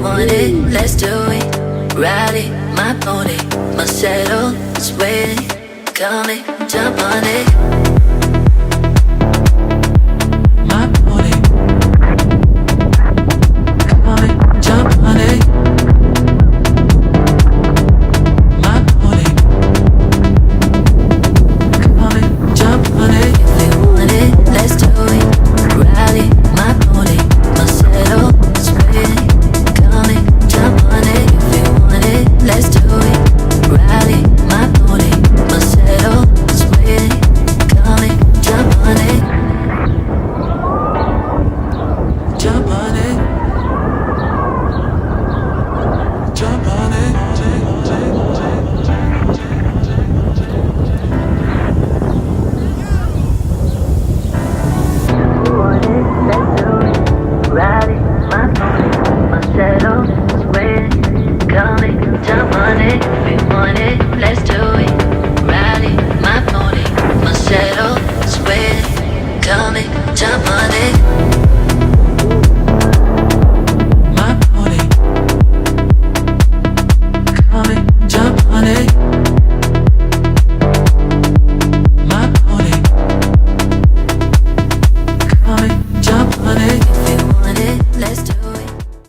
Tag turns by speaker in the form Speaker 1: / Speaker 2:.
Speaker 1: want it, let's do it. Ride it, my pony, my saddle is waiting. Come and jump on it. My pony, come and jump on it. My pony, come and jump on it. If you want it, let's do it. Ride it, my pony, my saddle is waiting. Come and jump on it. If you want it, let's do it. Ride it, my pony, my saddle is waiting. Come and jump on it. Jump on it. Jump on it. Ride it, my pony, my saddle is waiting. Come and jump on it. If you want it, let's do it. Ride it, my pony, my saddle is waiting. Come and jump on it.